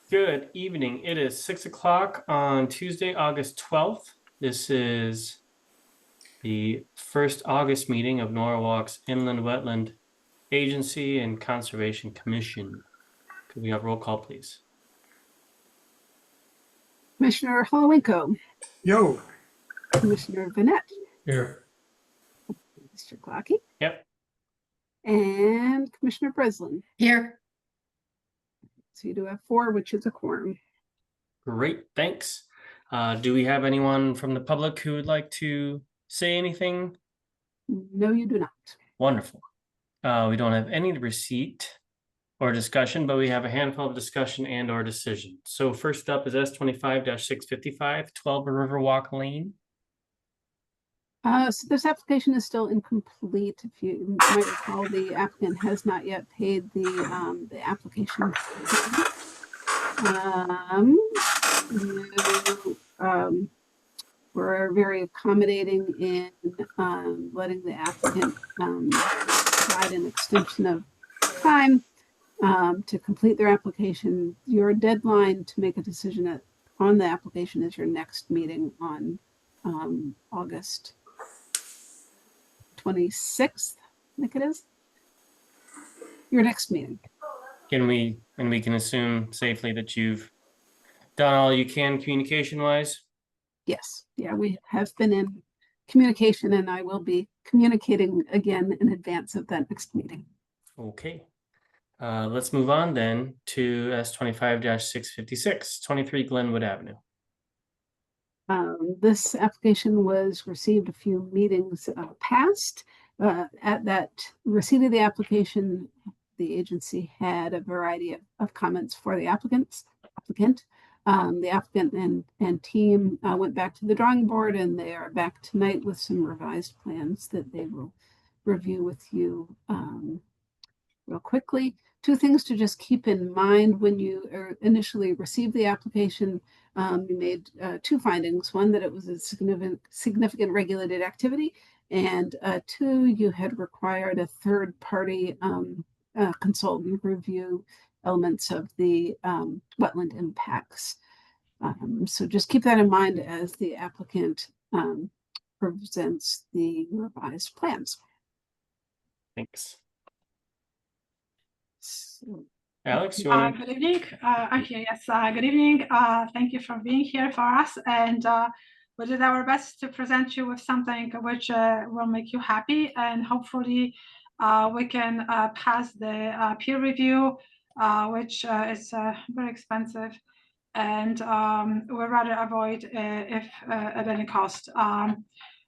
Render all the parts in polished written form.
Good evening. It is 6 o'clock on Tuesday, August 12th. This is the first August meeting of Norwalk's Inland Wetland Agency and Conservation Commission. Could we have roll call, please? Commissioner Holowinko, Yo. Commissioner Vanette, Here. Mr. Clocky, Yep. and Commissioner Breslin. Here. So you do have 4, which is a quorum. Great, thanks. Do we have anyone from the public who would like to say anything? No, you do not. Wonderful. We don't have any receipt or discussion, but we have a handful of discussion and or decision. So first up is S25-655, 12 Riverwalk Lane. So this application is still incomplete. If you might recall, the applicant has not yet paid the application. We're very accommodating in letting the applicant provide an extension of time to complete their application. Your deadline to make a decision on the application is your next meeting on August 26th, I think it is. Your next meeting. And we can assume safely that you've done all you can communication-wise? Yes. Yeah, we have been in communication, and I will be communicating again in advance of that next meeting. Okay. Let's move on then to S25-656, 23 Glenwood Avenue. This application was received a few meetings past. At that receipt of the application, the agency had a variety of comments for the applicant. The applicant and team went back to the drawing board, and they are back tonight with some revised plans that they will review with you real quickly. 2 things to just keep in mind when you initially received the application. You made 2 findings. One, that it was a significant regulated activity, and 2, you had required a third-party consultant review elements of the wetland impacts. So just keep that in mind as the applicant presents the revised plans. Thanks. So, Alex, you want to? Good evening. I'm here. Yes. Good evening. Thank you for being here for us, and we did our best to present you with something which will make you happy, and hopefully we can pass the peer review, which is very expensive, and we'd rather avoid if at any cost.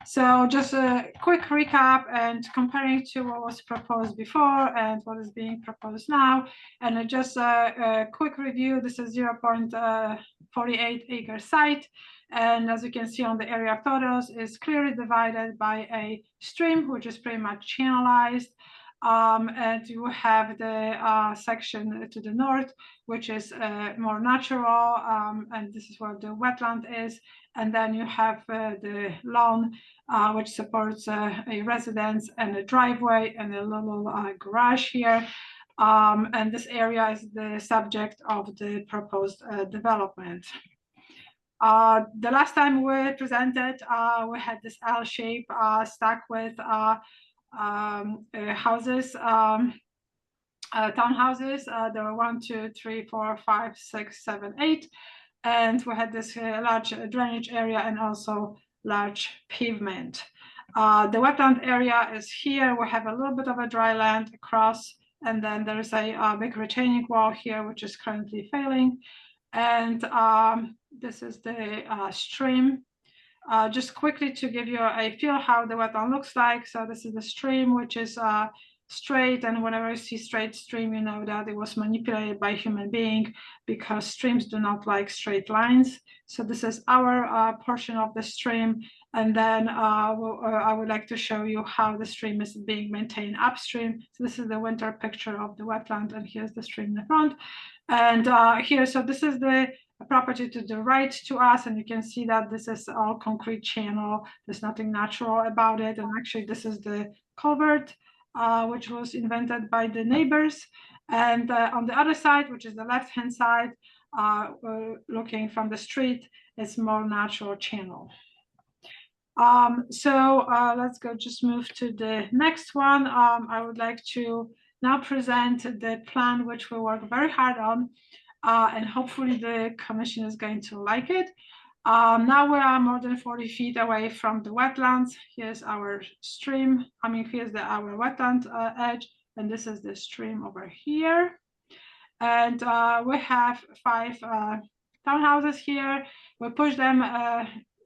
So just a quick recap and comparing to what was proposed before and what is being proposed now. And just a quick review, this is 0.48 acre site. And as you can see on the area photos, is clearly divided by a stream, which is pretty much channelized. And you have the section to the north, which is more natural, and this is where the wetland is. And then you have the lawn, which supports a residence and a driveway and a little garage here. And this area is the subject of the proposed development. The last time we presented, we had this L shape stacked with houses, townhouses. There were 1, 2, 3, 4, 5, 6, 7, 8, and we had this large drainage area and also large pavement. The wetland area is here. We have a little bit of a dry land across, and then there is a big retaining wall here, which is currently failing. And this is the stream. Just quickly to give you a feel how the wetland looks like. So this is the stream, which is straight, and whenever you see straight stream, you know that it was manipulated by a human being, because streams do not like straight lines. So this is our portion of the stream, and then I would like to show you how the stream is being maintained upstream. So this is the winter picture of the wetland, and here's the stream in the front. And here, so this is the property to the right to us, and you can see that this is all concrete channel. There's nothing natural about it, and actually this is the culvert, which was invented by the neighbors. And on the other side, which is the left-hand side, looking from the street, it's more natural channel. Let's go just move to the next one. I would like to now present the plan which we work very hard on, and hopefully the commission is going to like it. Now we are more than 40 feet away from the wetlands. Here's our stream. Here's our wetland edge, and this is the stream over here. And we have 5 townhouses here. We push them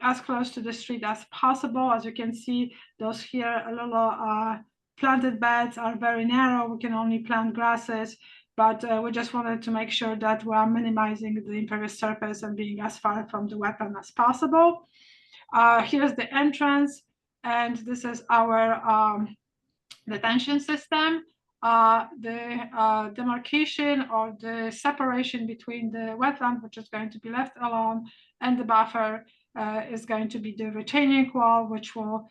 as close to the street as possible. As you can see, those here little planted beds are very narrow. We can only plant grasses, but we just wanted to make sure that we are minimizing the impervious surface and being as far from the wetland as possible. Here's the entrance, and this is our detention system. The demarcation or the separation between the wetland, which is going to be left alone, and the buffer is going to be the retaining wall, which will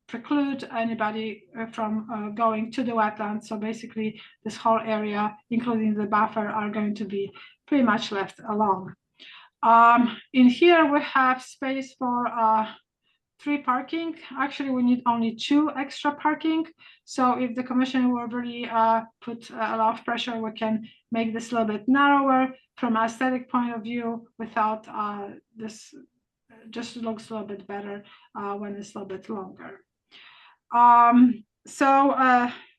preclude anybody from going to the wetland. So basically, this whole area, including the buffer, are going to be pretty much left alone. In here, we have space for 3 parking. Actually, we need only 2 extra parking. So if the commission will really put a lot of pressure, we can make this a little bit narrower from an aesthetic point of view without this just looks a little bit better when it's a little bit longer.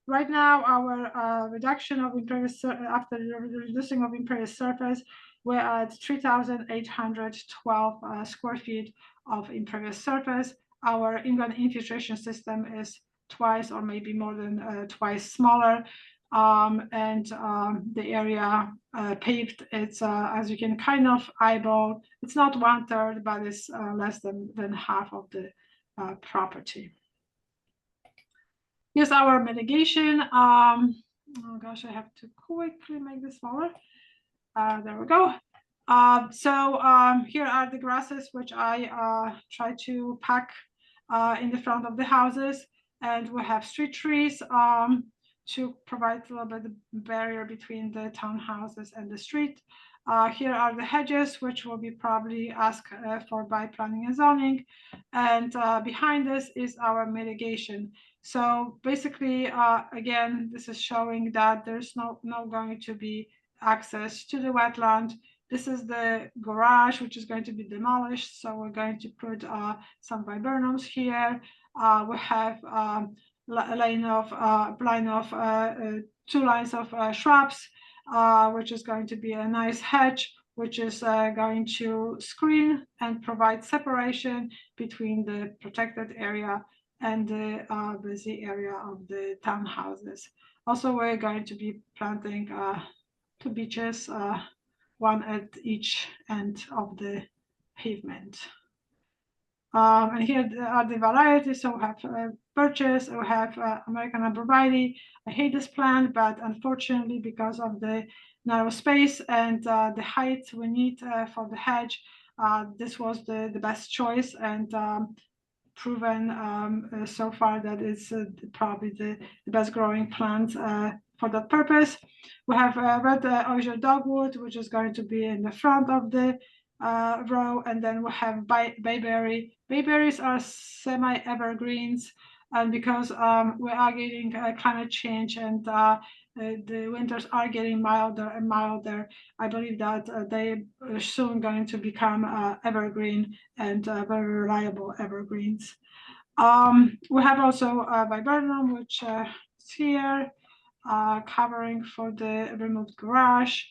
Right now, our reduction of impervious after reducing of impervious surface, we're at 3,812 square feet of impervious surface. Our inground infiltration system is twice or maybe more than twice smaller, and the area paved, it's as you can kind of eyeball, it's not 1/3, but it's less than half of the property. Here's our mitigation. Oh gosh, I have to quickly make this smaller. There we go. Here are the grasses which I try to pack in the front of the houses, and we have street trees to provide a little bit of barrier between the townhouses and the street. Here are the hedges, which will be probably asked for by planning and zoning, and behind this is our mitigation. So basically, again, this is showing that there's no going to be access to the wetland. This is the garage, which is going to be demolished. So we're going to put some viburnums here. We have a line of 2 lines of shrubs, which is going to be a nice hedge, which is going to screen and provide separation between the protected area and the busy area of the townhouses. Also, we're going to be planting 2 beeches, 1 at each end of the pavement. And here are the varieties. So we have birches, we have American arborvitae. I hate this plant, but unfortunately, because of the narrow space and the height we need for the hedge, this was the best choice, and proven so far that it's probably the best growing plant for that purpose. We have red osier dogwood, which is going to be in the front of the row, and then we have bayberry. Bayberries are semi-evergreens, and because we are getting climate change and the winters are getting milder and milder, I believe that they are soon going to become evergreen and very reliable evergreens. We have also viburnum, which is here, covering for the removed garage.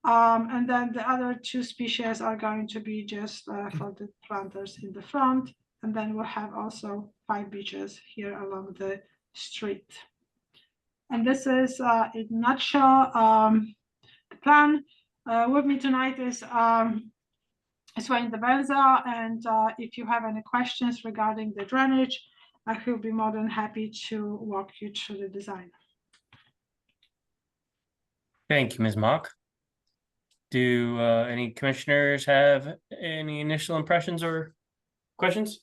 And then the other 2 species are going to be just for the planters in the front. And then we'll have also 5 beeches here along the street. And this is, in a nutshell, the plan. With me tonight is Wayne Devenza, and if you have any questions regarding the drainage, I will be more than happy to walk you through the design. Thank you, Ms. Mock. Do any commissioners have any initial impressions or questions?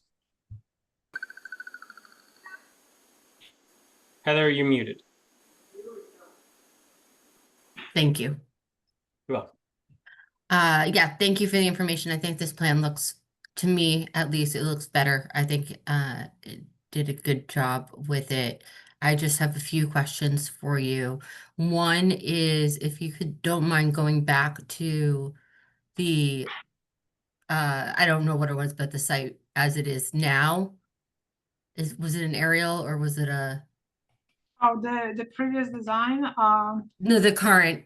Heather, you're muted. Thank you. You're welcome. Yeah, thank you for the information. I think this plan looks, to me at least, it looks better. I think it did a good job with it. I just have a few questions for you. One is if you don't mind going back to the I don't know what it was, but the site as it is now. Was it an aerial or was it a Oh, the previous design, no, the current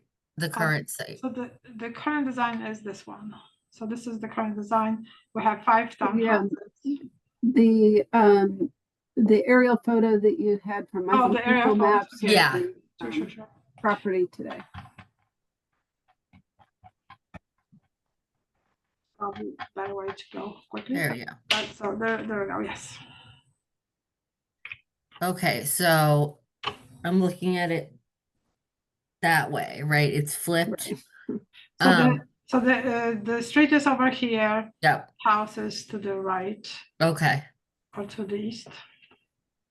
site. so the current design is this one. So this is the current design. We have 5 Yeah. townhouses. The aerial photo that you had from Oh, Michael the aerial Google photos, Maps. okay. Yeah. of the, Sure. property today. Probably better way to go quickly. There you go. So there we go, yes. Okay, so I'm looking at it that way, right? It's flipped. Right. So the street is over here, Yep. houses to the right Okay. or to the east.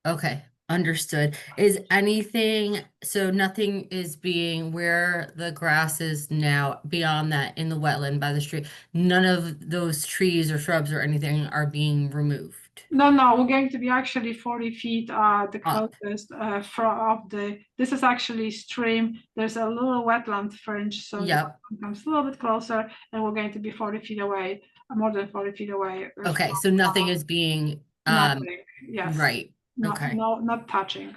Okay. Understood. Is anything, so nothing is being where the grass is now beyond that in the wetland by the street, none of those trees or shrubs or anything are being removed? No, we're going to be actually 40 feet the closest from this is actually stream. There's a little wetland fringe, so Yep. it comes a little bit closer, and we're going to be 40 feet away, more than 40 feet away. Okay, so nothing is being Nothing, yes. right. No, Okay. no, not touching.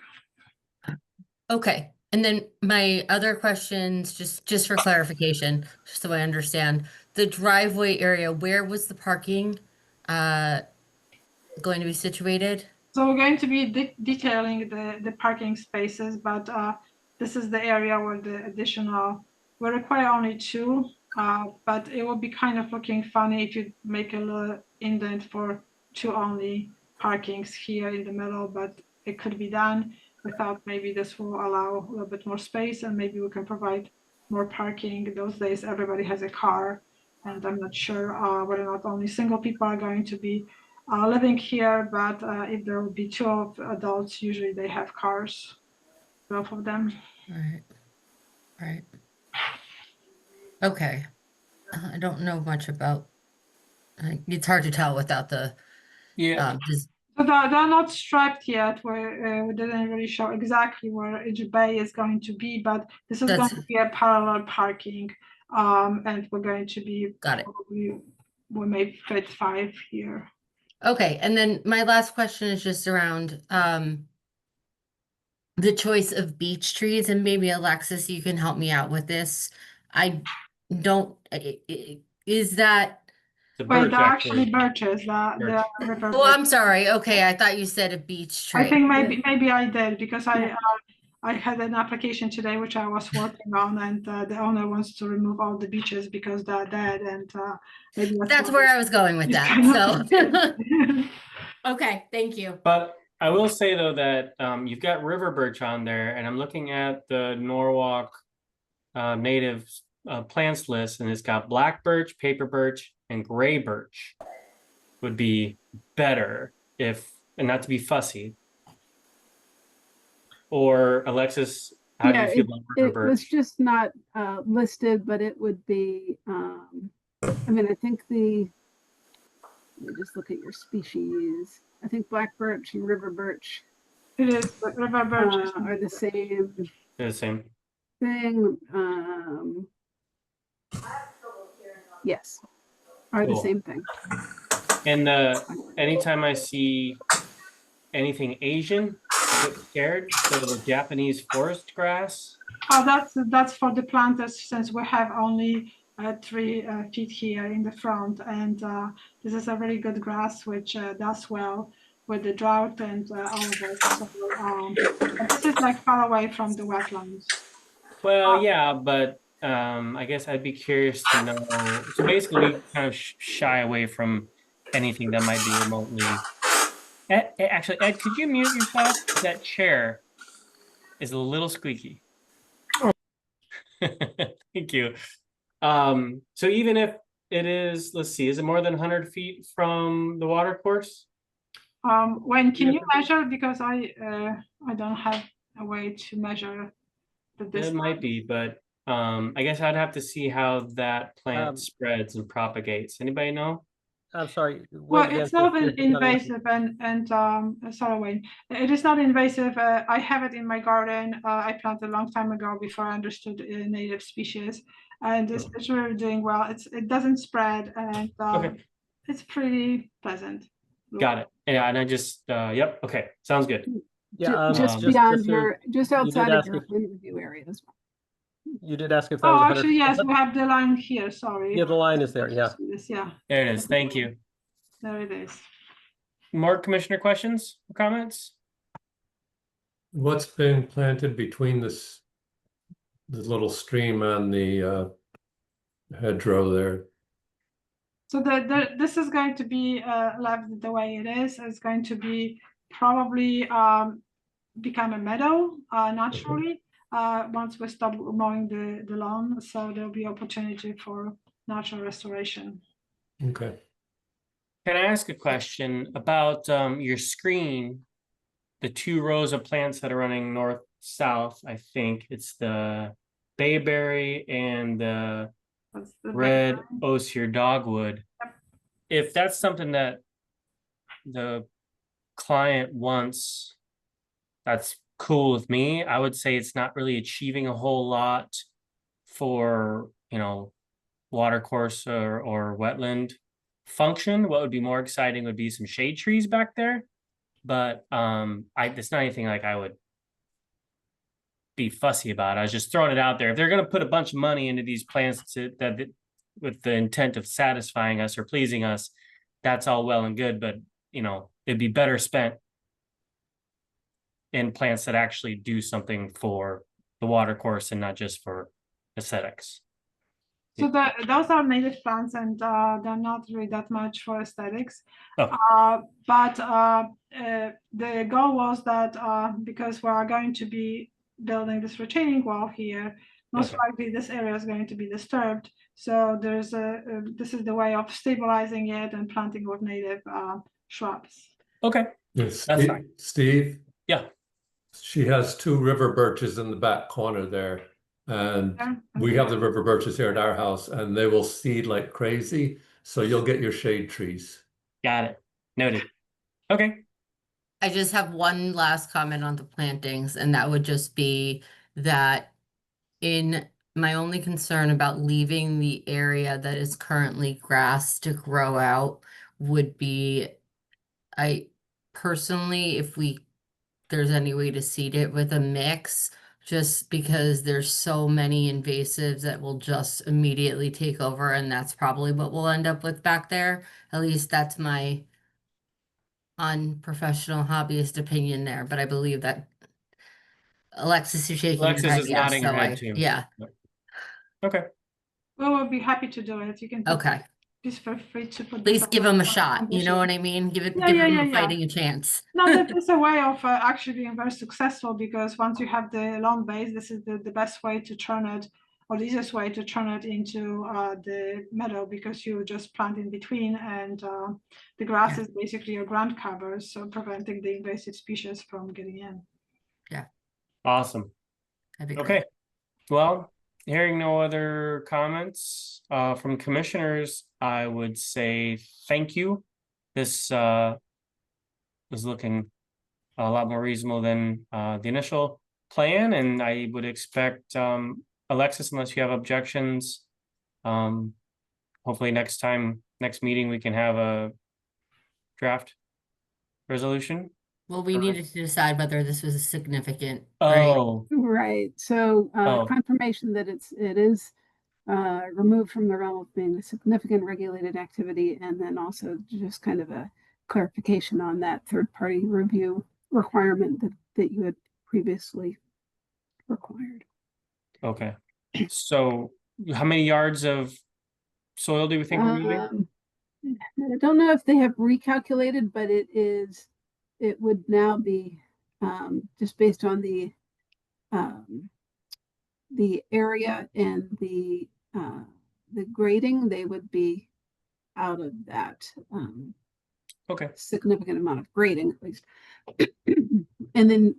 Okay. And then my other questions, just for clarification, just so I understand, the driveway area, where was the parking going to be situated? So we're going to be detailing the parking spaces, but this is the area where the additional, we require only 2, but it will be kind of looking funny if you make a little indent for 2 only parkings here in the middle, but it could be done. We thought maybe this will allow a little bit more space and maybe we can provide more parking. Those days everybody has a car, and I'm not sure whether or not only single people are going to be living here, but if there will be 2 adults, usually they have cars, both of them. Right. Okay. I don't know much about, it's hard to tell without the, Yeah, So they're not striped yet. We didn't really show exactly where each bay is going to be, but this is going to be a parallel parking, and we're going to be got it. we may fit 5 here. Okay, and then my last question is just around the choice of beech trees, and maybe Alexis, you can help me out with this. I don't, is that, the Well, birch they're actually actually. birches. The river oh, I'm birch. sorry. Okay, I thought you said a beech tree. I think maybe I did because I had an application today which I was working on, and the owner wants to remove all the beaches because they're dead, and maybe That's where I was going with that. So, okay, thank you. But I will say though that you've got river birch on there, and I'm looking at the Norwalk native plants list, and it's got black birch, paper birch, and gray birch. Would be better if, and not to be fussy. Or Alexis, how do you feel about river birch? It was just not listed, but it would be, I mean, I think let me just look at your species. I think black birch and river birch It is, but river birch are the same They're the same. thing. Yes, are the Cool. same thing. And anytime I see anything Asian, I get scared. So the Japanese forest grass. Oh, that's for the planters, since we have only 3 feet here in the front, and this is a really good grass which does well with the drought and all of it. So this is like far away from the wetlands. Well, yeah, but I guess I'd be curious to know. So basically, we kind of shy away from anything that might be remotely. Actually, Ed, could you mute yourself? That chair is a little squeaky. Thank you. So even if it is, let's see, is it more than 100 feet from the water course? When can you measure? Because I don't have a way to measure the distance. It might be, but I guess I'd have to see how that plant Um, spreads and propagates. Anybody know? I'm sorry. Well, Wait again, it's not Chris, you're cutting out. invasive sorry, Wayne. It is not invasive. I have it in my garden. I planted a long time ago before I understood native species, and it's really doing well. It doesn't spread, and Okay. it's pretty pleasant. Got it. Yeah, and I just, yep, okay, sounds good. Yeah, Just just beyond so just you did outside of ask your if- wind review area as well. you did ask if that Oh, was 100. actually, yes, we have the line here. Sorry. Yeah, the line is there. Yeah. Yes, yeah, There it is. Thank you. there it is. More commissioner questions or comments? What's been planted between the little stream and the hedgerow there? So this is going to be left the way it is. It's going to be probably become a meadow naturally once we stop mowing the lawn. So there'll be opportunity for natural restoration. Okay. Can I ask a question about your screen? The 2 rows of plants that are running north-south, I think it's the bayberry and the That's the red background. osier dogwood. Yep. If that's something that the client wants, that's cool with me. I would say it's not really achieving a whole lot for, water course or wetland function. What would be more exciting would be some shade trees back there. But it's not anything like I would be fussy about. I was just throwing it out there. If they're going to put a bunch of money into these plants with the intent of satisfying us or pleasing us, that's all well and good. But it'd be better spent in plants that actually do something for the water course and not just for aesthetics. So those are native plants, and they're not really that much for aesthetics. Oh. But the goal was that because we are going to be building this retaining wall here, most Okay. likely this area is going to be disturbed. So there's this is the way of stabilizing it and planting with native shrubs. Okay. Yes, That's fine. Steve? Yeah. She has 2 river birches in the back corner there. And Yeah, we have the river birches here at our house, and they will seed like crazy. So you'll get your shade trees. Got it. Noted. Okay. I just have one last comment on the plantings, and that would just be that in my only concern about leaving the area that is currently grass to grow out would be, I personally, if there's any way to seed it with a mix, just because there's so many invasives that will just immediately take over, and that's probably what we'll end up with back there. At least that's my unprofessional hobbyist opinion there, but I believe that Alexis is shaking her Alexis head, is yes, nodding her so head too. yeah, Okay. We will be happy to do it. You can put, okay. just feel free to put At this least on give the them a shot, you know condition. what I mean? Give Yeah, them yeah, a yeah. fighting a chance. No, that is a way of actually being very successful, because once you have the lawn base, this is the best way to turn it, or the easiest way to turn it into the meadow, because you just plant in between, and the grass Yeah. is basically your ground cover, so preventing the invasive species from getting in. Awesome. That'd be great. Okay. Well, hearing no other comments from commissioners, I would say thank you. This is looking a lot more reasonable than the initial plan, and I would expect Alexis, unless you have objections, hopefully next meeting we can have a draft resolution. Well, we needed to decide whether this was a significant, right? Oh, Right, so Oh. confirmation that it is removed from the realm of being a significant regulated activity, and then also just kind of a clarification on that third-party review requirement that you had previously required. okay. So how many yards of soil do we think we're moving? I don't know if they have recalculated, but it would now be just based on the area and the grading, they would be out of that Okay. significant amount of grading at least. And then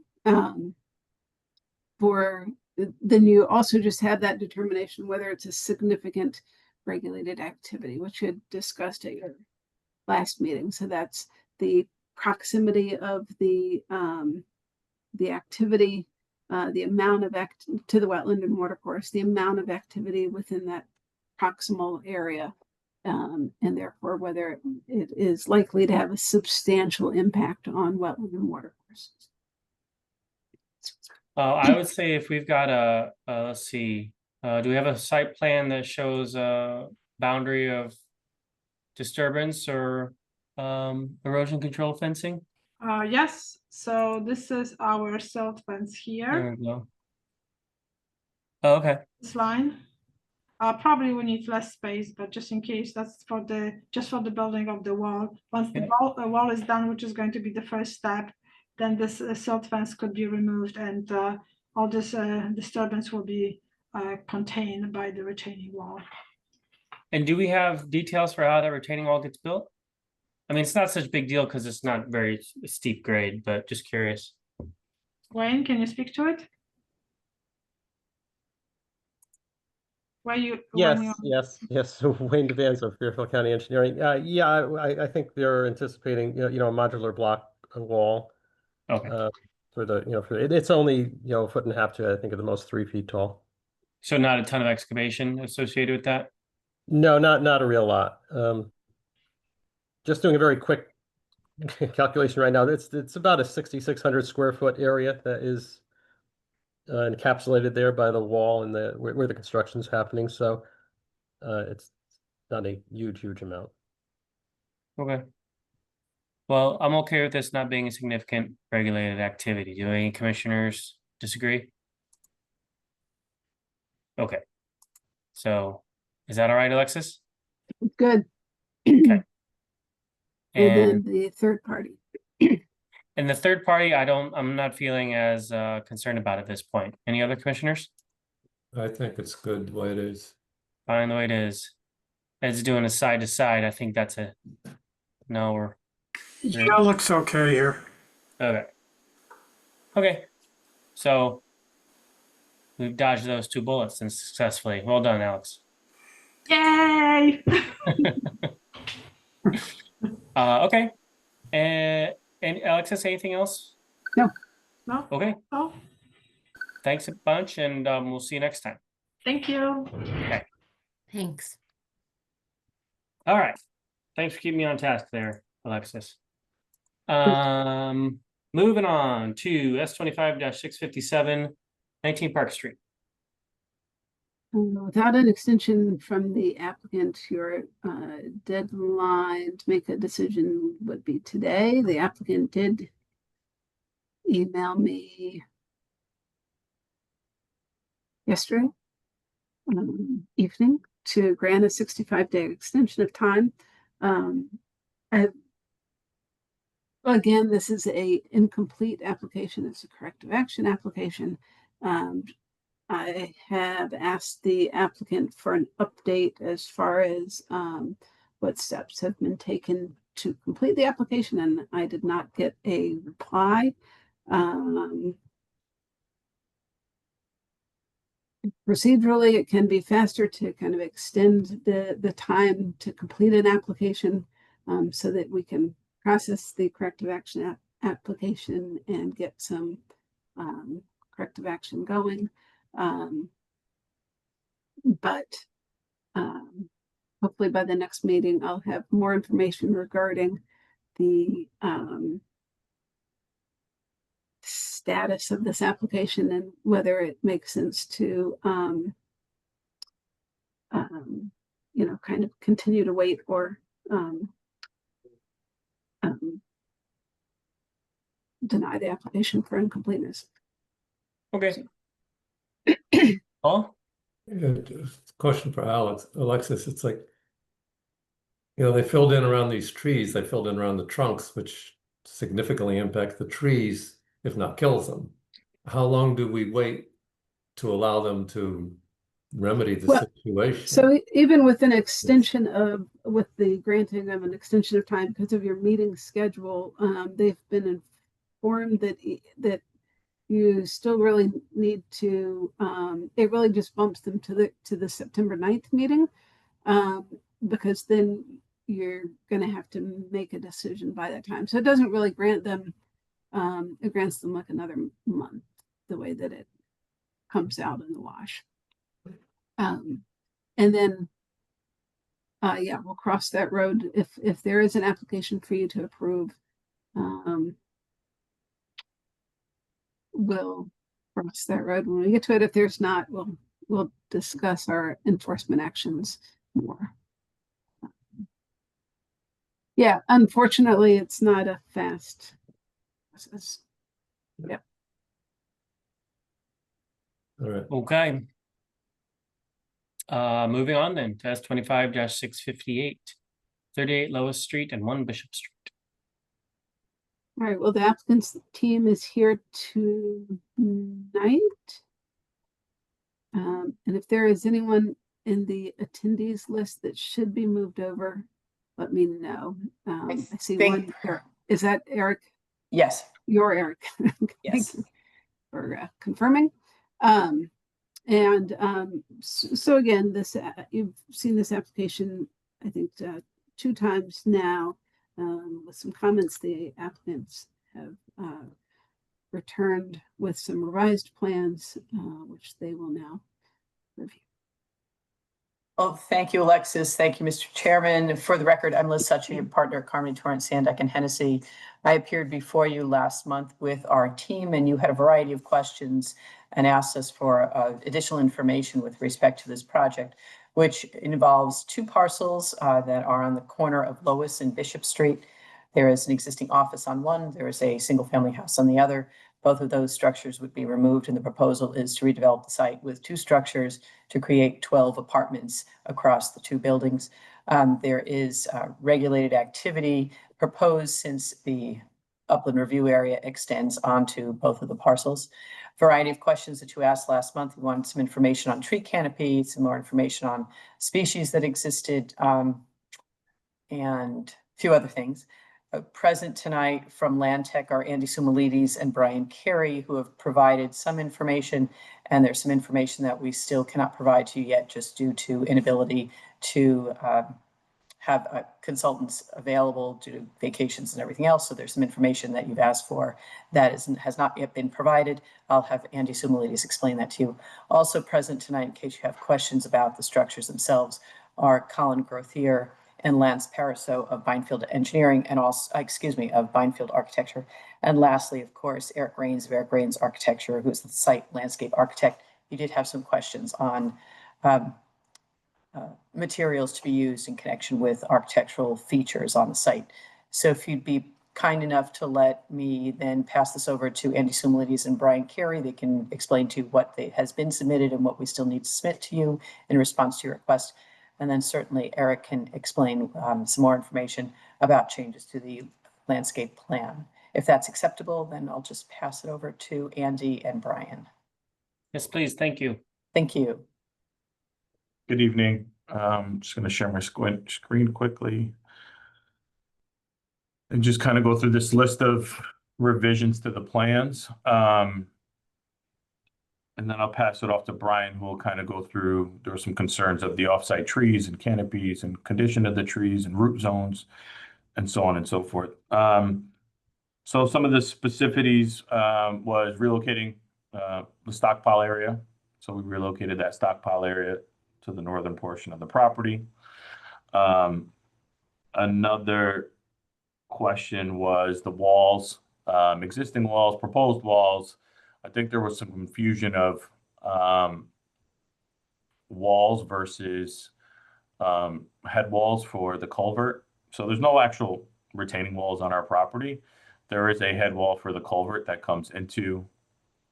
for then you also just have that determination whether it's a significant regulated activity, which you had discussed at your last meeting. So that's the proximity of the activity, the amount of to the wetland and watercourse, the amount of activity within that proximal area, and therefore whether it is likely to have a substantial impact on wetland and watercourses. I would say if we've got let's see, do we have a site plan that shows a boundary of disturbance or erosion control fencing? Yes, so this is our silt fence here, There we go. Oh, okay. this line. Probably we need less space, but just in case, that's for just for the building of the wall. Once the Yeah. wall is done, which is going to be the first step, then this silt fence could be removed, and all this disturbance will be contained by the retaining wall. And do we have details for how that retaining wall gets built? I mean, it's not such a big deal because it's not very steep grade, but just curious. Wayne, can you speak to it? Yes. Wayne Devans of Fairfield County Engineering. Yeah, I think they're anticipating, a modular block wall. Okay. For it's only, a foot and a half to, I think, at the most 3 feet tall. So not a ton of excavation associated with that? No, not a real lot. Just doing a very quick calculation right now. It's about a 6,600 square foot area that is encapsulated there by the wall and where the construction is happening. So it's not a huge amount. Okay. Well, I'm okay with this not being a significant regulated activity. Do any commissioners disagree? Okay. So is that all right, Alexis? Good. Okay. And then And the third party. the third party, I'm not feeling as concerned about at this point. Any other commissioners? I think it's good the way it is. Fine the way it is. Ed's doing a side to side. I think that's a no or Yeah, looks okay here. okay. Okay. So we've dodged those 2 bullets and successfully. Well done, Alex. Yay! Okay. And Alexis, anything else? No. No? Okay. Oh, Thanks a bunch, and we'll see you next time. thank you. Thanks. All right. Thanks for keeping me on task there, Alexis. Moving on to S25-657, 19 Park Street. Without an extension from the applicant, your deadline to make a decision would be today. The applicant did email me yesterday evening to grant a 65-day extension of time. Again, this is a incomplete application. It's a corrective action application. I have asked the applicant for an update as far as what steps have been taken to complete the application, and I did not get a reply. Procedurally, it can be faster to kind of extend the time to complete an application so that we can process the corrective action application and get some corrective action going. But hopefully by the next meeting, I'll have more information regarding the status of this application and whether it makes sense to, kind of continue to wait or deny the application for incompleteness. Okay. Paul? Yeah, question for Alexis. It's like, they filled in around these trees. They filled in around the trunks, which significantly impact the trees, if not kills them. How long do we wait to allow them to remedy the situation? So even with an extension with the granting of an extension of time because of your meeting schedule, they've been informed that you still really need to, it really just bumps them to the September 9th meeting. Because then you're gonna have to make a decision by that time. So it doesn't really grant them, it grants them like another month, the way that it comes out in the wash. And then, yeah, we'll cross that road if there is an application for you to approve. We'll cross that road when we get to it. If there's not, we'll discuss our enforcement actions more. Yeah, unfortunately, it's not a fast process. All right. Okay. Moving on then to S25-658, 38 Lois Street and 1 Bishop Street. All right, well, the applicant's team is here tonight. And if there is anyone in the attendees list that should be moved over, let me know. I see think- one here. Is that Eric? Yes, You're Eric. Thank yes. you for confirming. So again, this you've seen this application, I think, 2 times now. With some comments, the applicants have returned with some revised plans, which they will now review. Well, thank you, Alexis. Thank you, Mr. Chairman. For the record, I'm Liz Suchy, a partner at Carmody Torrance, Sandeck and Hennessy. I appeared before you last month with our team, and you had a variety of questions and asked us for additional information with respect to this project, which involves 2 parcels that are on the corner of Lois and Bishop Street. There is an existing office on one, there is a single-family house on the other. Both of those structures would be removed, and the proposal is to redevelop the site with 2 structures to create 12 apartments across the 2 buildings. There is regulated activity proposed since the upland review area extends onto both of the parcels. Variety of questions that you asked last month. We wanted some information on tree canopy, some more information on species that existed, and a few other things. Present tonight from Land Tech are Andy Soumalides and Brian Carey, who have provided some information, and there's some information that we still cannot provide to you yet just due to inability to have consultants available due to vacations and everything else. So there's some information that you've asked for that has not yet been provided. I'll have Andy Soumalides explain that to you. Also present tonight, in case you have questions about the structures themselves, are Colin Grothier and Lance Paraso of Bynefield Engineering and also, of Bynefield Architecture. And lastly, of course, Eric Rains of Eric Rains Architecture, who's the site landscape architect. You did have some questions on materials to be used in connection with architectural features on the site. So if you'd be kind enough to let me then pass this over to Andy Soumalides and Brian Carey, they can explain to you what has been submitted and what we still need to submit to you in response to your request. And then certainly Eric can explain some more information about changes to the landscape plan. If that's acceptable, then I'll just pass it over to Andy and Brian. Yes, please. Thank you. Thank you. Good evening. Just going to share my screen quickly and just kind of go through this list of revisions to the plans. And then I'll pass it off to Brian, who will kind of go through, there are some concerns of the offsite trees and canopies and condition of the trees and root zones and so on and so forth. So some of the specificities was relocating the stockpile area. So we relocated that stockpile area to the northern portion of the property. Another question was the walls, existing walls, proposed walls. I think there was some confusion of walls versus head walls for the culvert. So there's no actual retaining walls on our property. There is a head wall for the culvert that comes into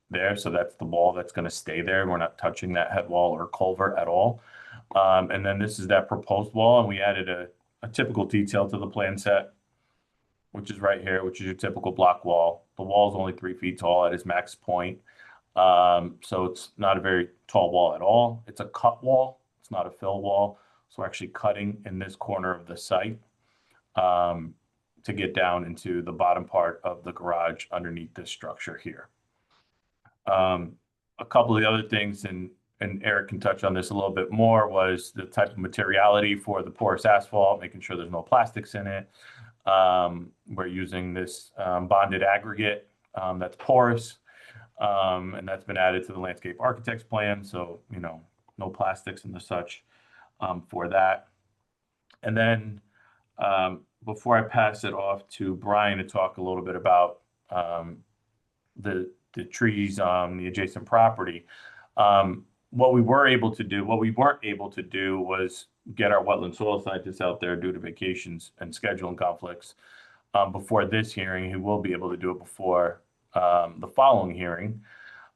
there. So that's the wall that's going to stay there. We're not touching that head wall or culvert at all. And then this is that proposed wall, and we added a typical detail to the plan set, which is right here, which is your typical block wall. The wall is only 3 feet tall at its max point. So it's not a very tall wall at all. It's a cut wall. It's not a fill wall. So we're actually cutting in this corner of the site to get down into the bottom part of the garage underneath this structure here. A couple of the other things, and Eric can touch on this a little bit more, was the type of materiality for the porous asphalt, making sure there's no plastics in it. We're using this bonded aggregate that's porous, and that's been added to the landscape architect's plan. So, you know, no plastics and the such for that. And then before I pass it off to Brian to talk a little bit about the trees on the adjacent property, what we weren't able to do was get our wetland soil scientists out there due to vacations and scheduling conflicts before this hearing. He will be able to do it before the following hearing.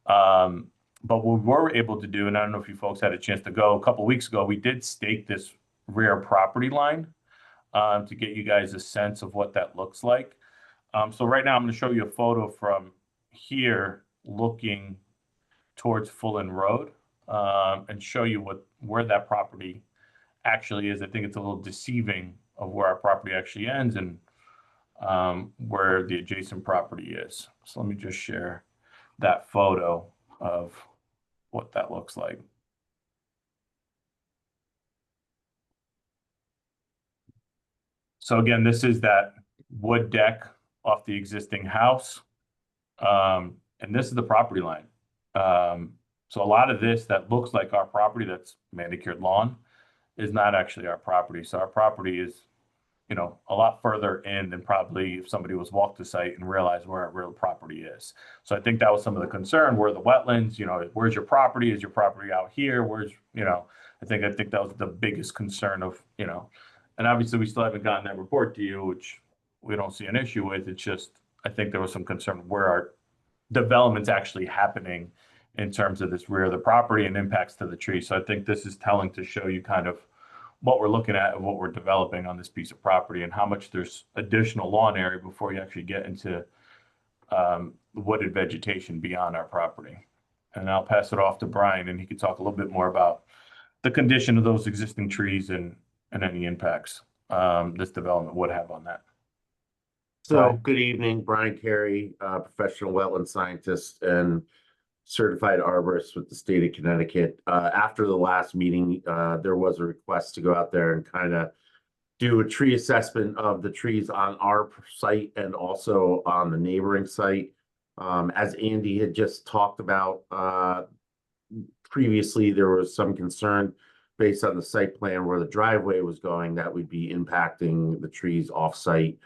But what we were able to do, and I don't know if you folks had a chance to go, a couple of weeks ago, we did stake this rear property line to get you guys a sense of what that looks like. So right now I'm going to show you a photo from here looking towards Fullen Road and show you where that property actually is. I think it's a little deceiving of where our property actually ends and where the adjacent property is. So let me just share that photo of what that looks like. So again, this is that wood deck off the existing house. And this is the property line. So a lot of this that looks like our property, that's manicured lawn, is not actually our property. So our property is, you know, a lot further in than probably if somebody was walked the site and realized where our real property is. So I think that was some of the concern. Where the wetlands, you know, where's your property? Is your property out here? Where's, you know, I think that was the biggest concern of, you know, and obviously we still haven't gotten that report to you, which we don't see an issue with. It's just, I think there was some concern where our development's actually happening in terms of this rear of the property and impacts to the tree. So I think this is telling to show you kind of what we're looking at and what we're developing on this piece of property and how much there's additional lawn area before you actually get into wooded vegetation beyond our property. And I'll pass it off to Brian and he can talk a little bit more about the condition of those existing trees and any impacts this development would have on that. So, good evening, Brian Carey, professional wetland scientist and certified arborist with the state of Connecticut. After the last meeting, there was a request to go out there and kind of do a tree assessment of the trees on our site and also on the neighboring site. As Andy had just talked about previously, there was some concern based on the site plan where the driveway was going that we'd be impacting the trees off-site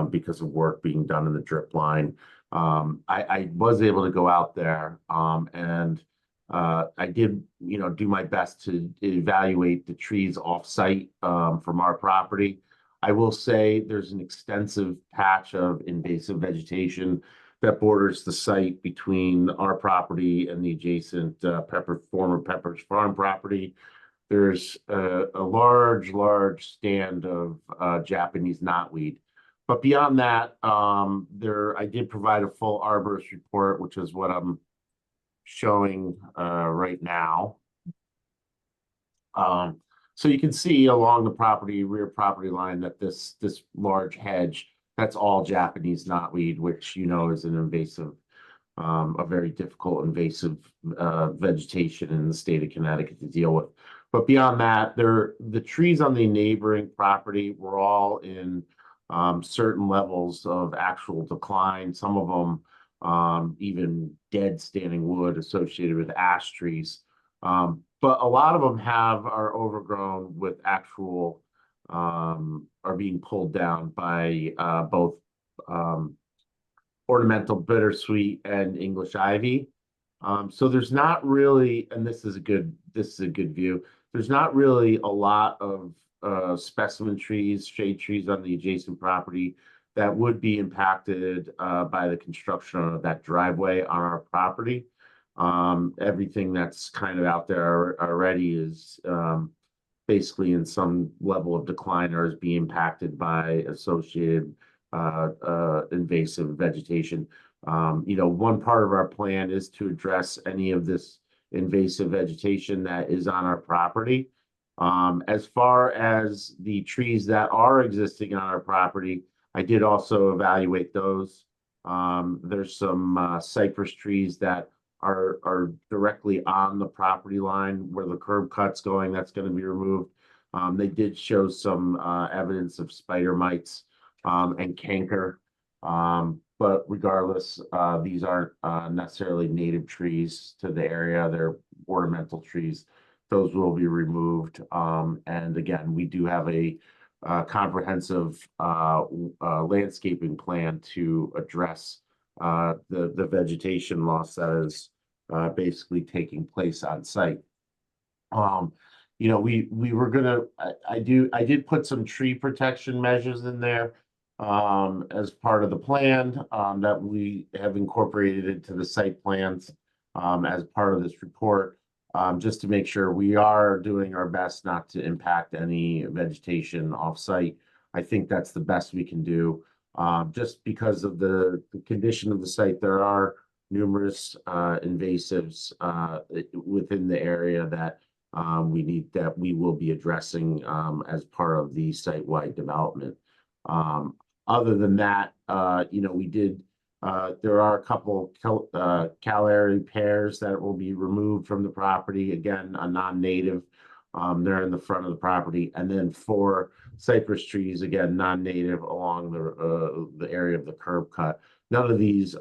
because of work being done in the drip line. I was able to go out there and I did, you know, do my best to evaluate the trees off-site from our property. I will say there's an extensive patch of invasive vegetation that borders the site between our property and the adjacent former Pepperidge Farm property. There's a large stand of Japanese knotweed. But beyond that, I did provide a full arborist report, which is what I'm showing right now. So you can see along the rear property line that this large hedge, that's all Japanese knotweed, which you know is an invasive, a very difficult invasive vegetation in the state of Connecticut to deal with. But beyond that, the trees on the neighboring property were all in certain levels of actual decline. Some of them even dead standing wood associated with ash trees. But a lot of them are overgrown with actual, are being pulled down by both ornamental bittersweet and English ivy. So there's not really, and this is a good view. There's not really a lot of specimen trees, shade trees on the adjacent property that would be impacted by the construction of that driveway on our property. Everything that's kind of out there already is basically in some level of decline or is being impacted by associated invasive vegetation. You know, one part of our plan is to address any of this invasive vegetation that is on our property. As far as the trees that are existing on our property, I did also evaluate those. There's some cypress trees that are directly on the property line where the curb cut's going. That's going to be removed. They did show some evidence of spider mites and canker. But regardless, these aren't necessarily native trees to the area. They're ornamental trees. Those will be removed. And again, we do have a comprehensive landscaping plan to address the vegetation loss that is basically taking place on site. You know, we were gonna, I did put some tree protection measures in there as part of the plan that we have incorporated into the site plans as part of this report, just to make sure we are doing our best not to impact any vegetation off-site. I think that's the best we can do. Just because of the condition of the site, there are numerous invasives within the area that we will be addressing as part of the site-wide development. Other than that, you know, we did, there are a couple Calare pears that will be removed from the property. Again, a non-native. They're in the front of the property. And then 4 cypress trees, again, non-native along the area of the curb cut. None of these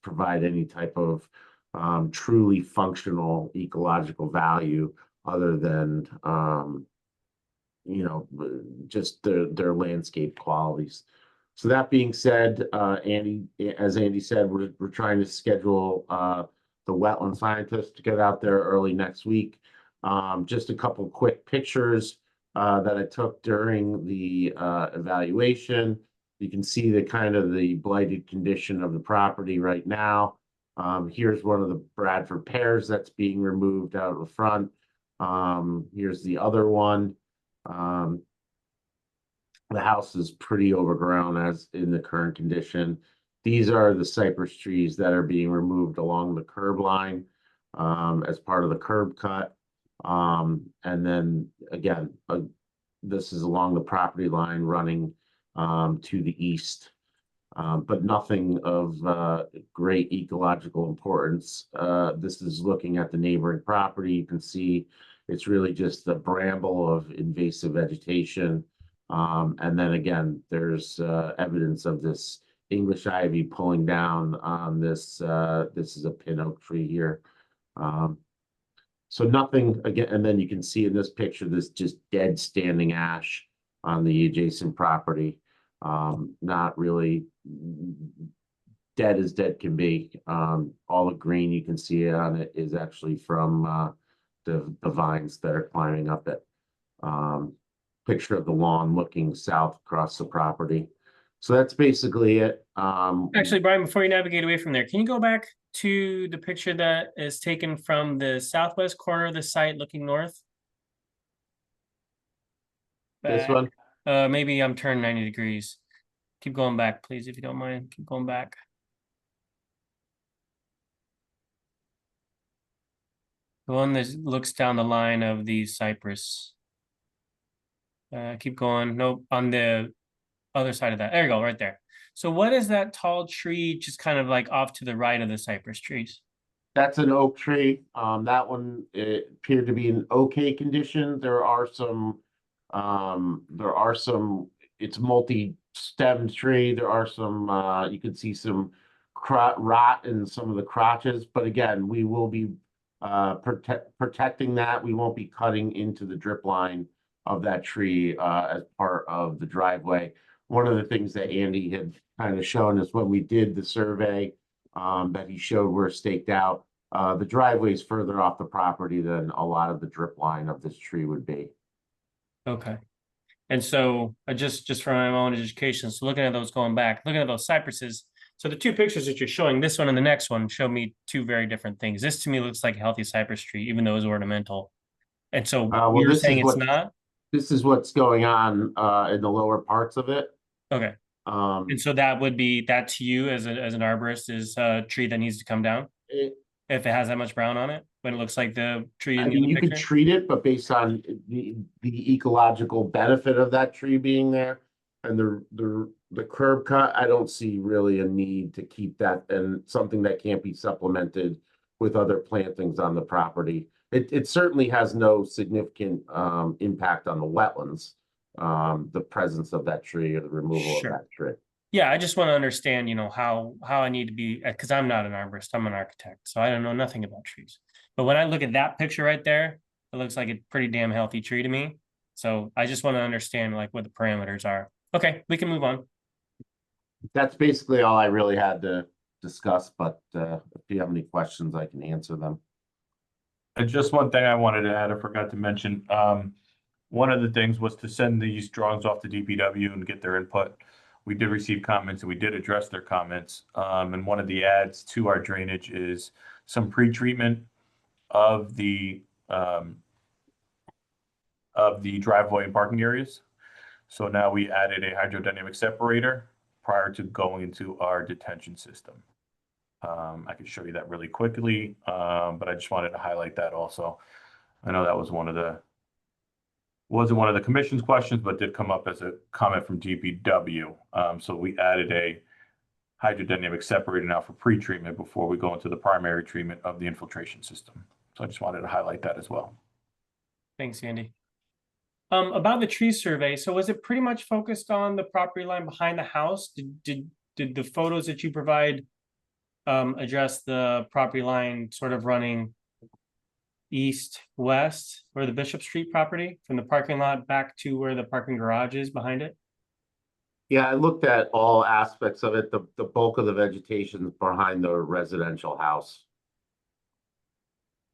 provide any type of truly functional ecological value other than you know, just their landscape qualities. So that being said, Andy, as Andy said, we're trying to schedule the wetland scientist to get out there early next week. Just a couple quick pictures that I took during the evaluation. You can see the kind of the blighted condition of the property right now. Here's one of the Bradford pears that's being removed out of the front. Here's the other one. The house is pretty overgrown as in the current condition. These are the cypress trees that are being removed along the curb line as part of the curb cut. And then again, this is along the property line running to the east. But nothing of great ecological importance. This is looking at the neighboring property. You can see it's really just the bramble of invasive vegetation. And then again, there's evidence of this English ivy pulling down on this. This is a pin oak tree here. So nothing again, and then you can see in this picture, this just dead standing ash on the adjacent property. Not really dead as dead can be. All the green you can see on it is actually from the vines that are climbing up it. Picture of the lawn looking south across the property. So that's basically it. Actually, Brian, before you navigate away from there, can you go back to the picture that is taken from the southwest corner of the site looking north? This Back. one? Maybe I'm turned 90 degrees. Keep going back, please, if you don't mind. Keep going back. The one that looks down the line of the cypress. Keep going. Nope, on the other side of that. There you go, right there. So what is that tall tree just kind of like off to the right of the cypress trees? That's an oak tree. That one appeared to be in okay condition. There are some, it's multi-stemmed tree. There are some, you can see some rot in some of the crotches, but again, we will be protecting that. We won't be cutting into the drip line of that tree as part of the driveway. One of the things that Andy had kind of shown is when we did the survey that he showed were staked out, the driveway is further off the property than a lot of the drip line of this tree would be. Okay. And so just for my own education, so looking at those going back, looking at those cypresses, so the 2 pictures that you're showing, this one and the next one, show me 2 very different things. This to me looks like a healthy cypress tree, even though it's ornamental. And so Well, you're this saying is it's what- not? This is what's going on in the lower parts of it. Okay. And so that would be, that to you as an arborist is a tree that needs to come down? If it has that much brown on it, when it looks like the tree I in the mean, other you could picture? treat it, but based on the ecological benefit of that tree being there, And the curb cut, I don't see really a need to keep that, and something that can't be supplemented with other plantings on the property. It certainly has no significant impact on the wetlands, the presence of that tree or the removal of Sure. that tree. Yeah, I just want to understand, how I need to be, because I'm not an arborist, I'm an architect, so I don't know nothing about trees. But when I look at that picture right there, it looks like a pretty damn healthy tree to me. So I just want to understand like what the parameters are. Okay, we can move on. That's basically all I really had to discuss, but if you have any questions, I can answer them. And just one thing I wanted to add, I forgot to mention, one of the things was to send these drawings off to DPW and get their input. We did receive comments and we did address their comments. And one of the adds to our drainage is some pre-treatment of the driveway and parking areas. So now we added a hydrodynamic separator prior to going into our detention system. I could show you that really quickly, but I just wanted to highlight that also. I know that was wasn't one of the commission's questions, but did come up as a comment from DPW. So we added a hydrodynamic separator now for pre-treatment before we go into the primary treatment of the infiltration system. So I just wanted to highlight that as well. Thanks, Andy. About the tree survey, so was it pretty much focused on the property line behind the house? Did the photos that you provide address the property line sort of running east, west, or the Bishop Street property from the parking lot back to where the parking garage is behind it? Yeah, I looked at all aspects of it. The bulk of the vegetation is behind the residential house.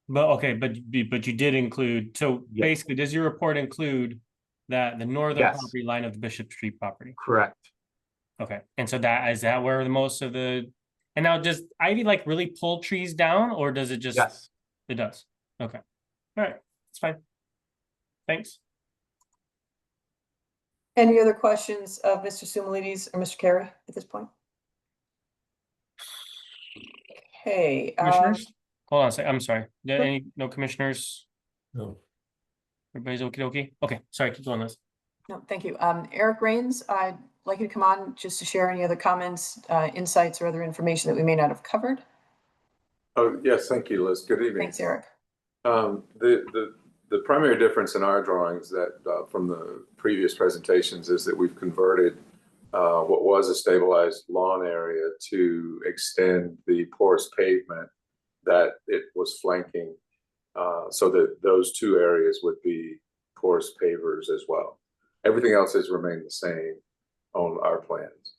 But okay, but you did include, so Yeah. basically, does your report include that the northern Yes. property line of the Bishop Street property? Correct. Okay, and so is that where the most of the, and now does Ivy like really pull trees down, or does it just? Yes. It does. Okay. All right, it's fine. Thanks. Any other questions of Mr. Sumalides or Mr. Carey at this point? Okay. Commissioners? Hold on a sec, I'm sorry. Sure. No commissioners? No. Everybody's okie dokie? Okay, sorry, keep going, Liz. No, thank you. Eric Rains, I'd like you to come on just to share any other comments, insights, or other information that we may not have covered. Oh, yes, thank you, Liz. Good evening. Thanks, Eric. The primary difference in our drawings that from the previous presentations is that we've converted what was a stabilized lawn area to extend the porous pavement that it was flanking, so that those two areas would be porous pavers as well. Everything else has remained the same on our plans.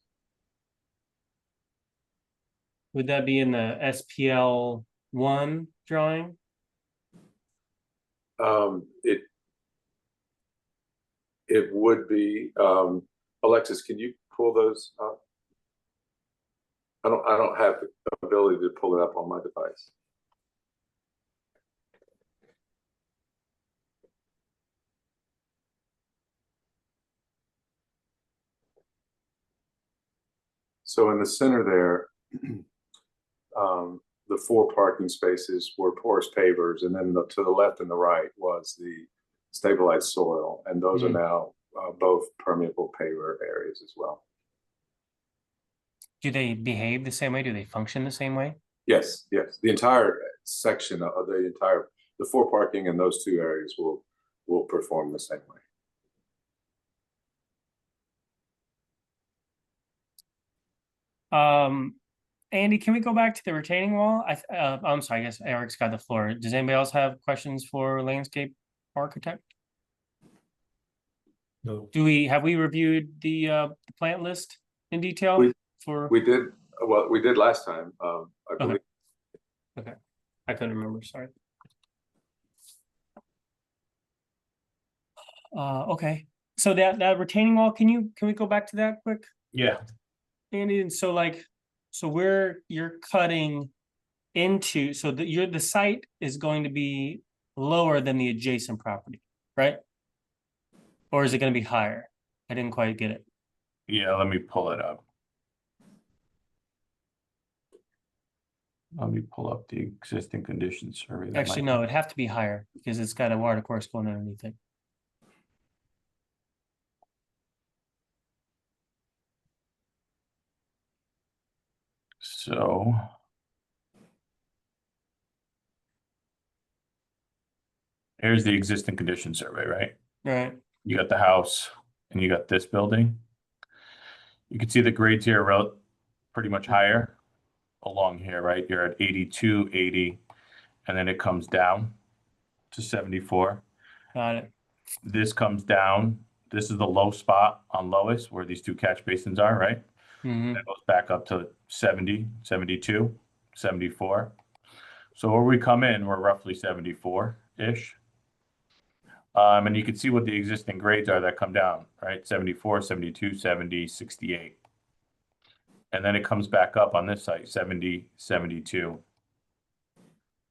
Would that be in the SPL 1 drawing? It would be, Alexis, can you pull those up? I don't have the ability to pull it up on my device. So in the center there, the 4 parking spaces were porous pavers, and then to the left and the right was the stabilized soil, and those are now both permeable paver areas as well. Do they behave the same way? Do they function the same way? Yes, yes. The entire section of the 4 parking and those 2 areas will perform the same way. Andy, can we go back to the retaining wall? I'm sorry, I guess Eric's got the floor. Does anybody else have questions for landscape architect? No. Have we reviewed the plant list in detail? We did, well, we did last time, I believe. Okay, I couldn't remember, sorry. Okay, so that retaining wall, can we go back to that quick? Yeah. Andy, and so where you're cutting into, so the site is going to be lower than the adjacent property, right? Or is it going to be higher? I didn't quite get it. Yeah, let me pull it up. Let me pull up the existing conditions survey. Actually, no, it'd have to be higher because it's got a water course going underneath it. So. Here's the existing condition survey, right? Right. You got the house and you got this building. You can see the grades here are pretty much higher along here, right? You're at 82, 80, and then it comes down to 74. Got it. This comes down. This is the low spot on Lois where these two catch basins are, right? Hmm. That goes back up to 70, 72, 74. So where we come in, we're roughly 74-ish. And you can see what the existing grades are that come down, right? 74, 72, 70, 68. And then it comes back up on this site, 70, 72.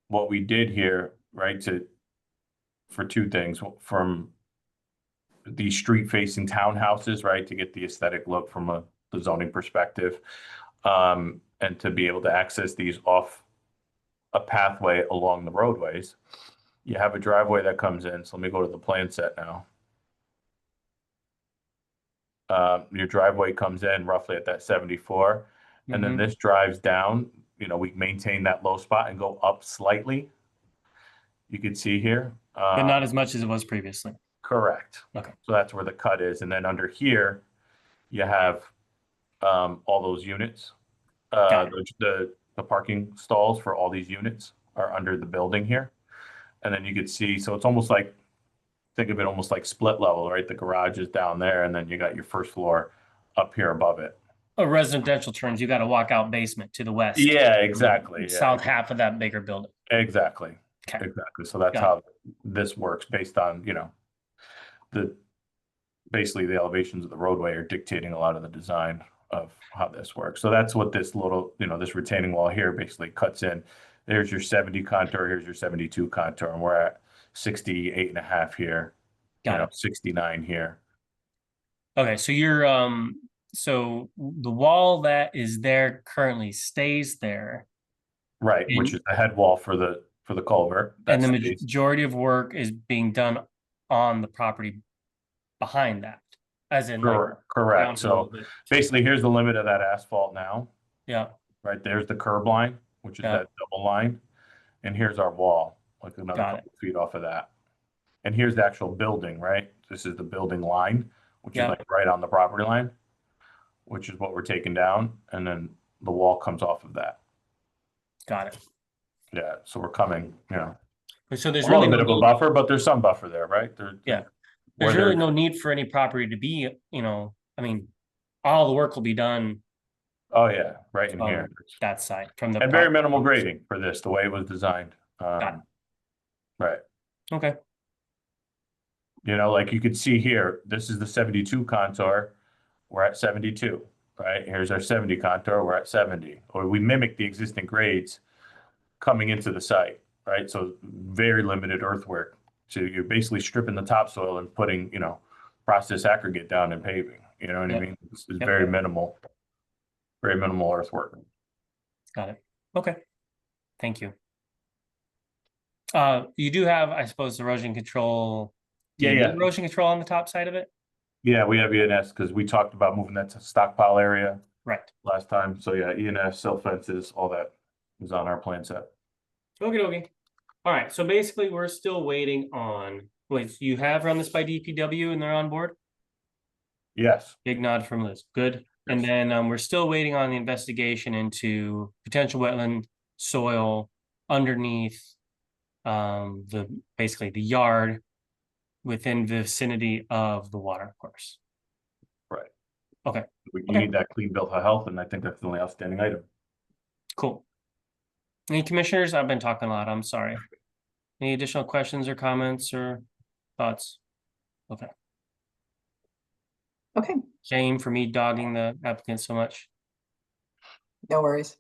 What we did here, right, for two things, from the street facing townhouses, right, to get the aesthetic look from the zoning perspective, and to be able to access these off a pathway along the roadways. You have a driveway that comes in. So let me go to the plan set now. Your driveway comes in roughly at that 74, and then this drives down. You know, we maintain that low spot and go up slightly. You can see here. But not as much as it was previously. Correct. Okay. So that's where the cut is. And then under here, you have all those units. Got The parking stalls for all these units are under the building here. And then you could see, so it's almost like, think of it almost like split level, right? The garage is down there, and then you got your first floor up here above it. A residential terms, you got a walkout basement to the west. Yeah, exactly. Yeah. South half of that bigger building. Exactly. Okay. Exactly. So that's Got how this works based on, you know, basically the elevations of the roadway are dictating a lot of the design of how this works. So that's what this little, you know, this retaining wall here basically cuts in. There's your 70 contour, here's your 72 contour, and we're at 68.5 here. Got it. 69 here. Okay, so you're so the wall that is there currently stays there, Right, which is the head wall for the culvert. and the That's majority of work is being done on the property behind that, as in like down correct. to a little So bit. basically, here's the limit of that asphalt now. Yeah, Right there's the curb line, which is Yeah. that double line, and here's our wall, like another Got couple feet off of that. And here's the actual building, right? This is the building line, which Yeah. is like right on the property line, which is what we're taking down, and then the wall comes off of that. got it. Yeah, so we're coming, you know, So there's a little really bit no of a need, buffer, but there's some buffer there, right? Yeah. where there's really there- no need for any property to be, you know, I mean, all the work will be done Oh yeah, right in on here. that side from the And very property. minimal grading for this, the way it was designed. Got it. Right. Okay, You know, like you could see here, this is the 72 contour. We're at 72, right? Here's our 70 contour, we're at 70. Or we mimic the existing grades coming into the site, right? So very limited earthwork. So you're basically stripping the topsoil and putting, you know, process aggregate down and paving. You know what I Yep. mean? This is Yep. very minimal earthwork. got it. Okay, thank you. You do have, I suppose, erosion control. Do you Yeah, need yeah. Erosion control on the top side of it? Yeah, we have ENS because we talked about moving that to stockpile area Right. last time. So yeah, ENS, silt fences, all that is on our plan set. Okay, okay. All right, so basically we're still waiting on, wait, so you have run this by DPW and they're on board? Yes. Big nod from Liz, good. And Yes. then we're still waiting on the investigation into potential wetland soil underneath basically the yard within vicinity of the water course. Right. Okay. We Okay. need that clean bill of health, and I think that's the only outstanding item. Cool. Any commissioners? I've been talking a lot, I'm sorry. Any additional questions or comments or thoughts? Okay. Okay, Shame for me dogging the applicant so much. no worries.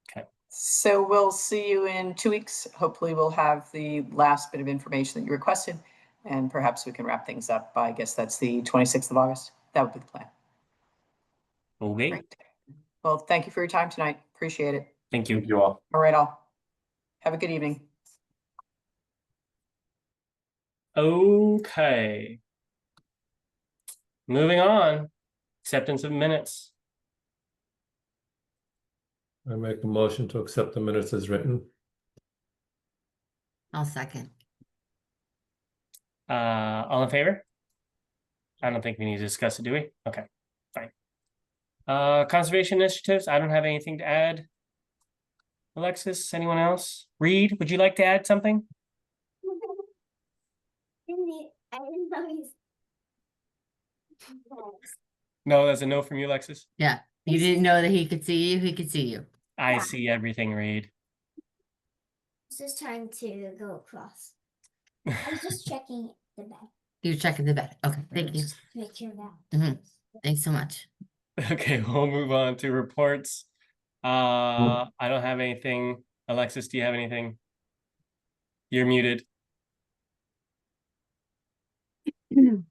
Okay. So we'll see you in 2 weeks. Hopefully we'll have the last bit of information that you requested, and perhaps we can wrap things up by, I guess that's the 26th of August. That would be the plan. Okay, Great. Well, thank you for your time tonight. Appreciate it. thank you. Thank you all. All right, all. Have a good evening. Okay. Moving on, acceptance of minutes. I make a motion to accept the minutes as written. I'll second. All in favor? I don't think we need to discuss it, do we? Okay, fine. Conservation initiatives, I don't have anything to add. Alexis, anyone else? Reed, would you like to add something? No, that's a no from you, Alexis. Yeah, you didn't know that he could see you. He could see you. I Yeah. see everything, Reed. Just trying to go across. I was just checking the bed. You're checking the bed. Okay, thank you. Just to make sure that. Mhm. Thanks so much. Okay, we'll move on to reports. I don't have anything. Alexis, do you have anything? You're muted. No.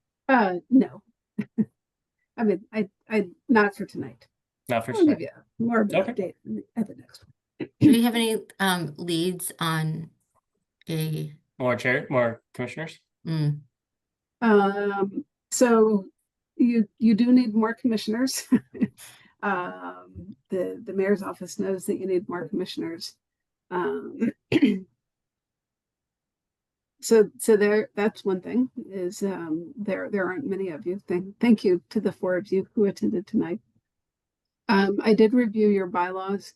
I mean, I not for tonight. Not for I'll sure. give you more of an Okay. update at the next one. Do we have any leads on a More commissioners? mm, So you do need more commissioners. The mayor's office knows that you need more commissioners. So that's one thing is there aren't many of you. Thank you to the 4 of you who attended tonight. I did review your bylaws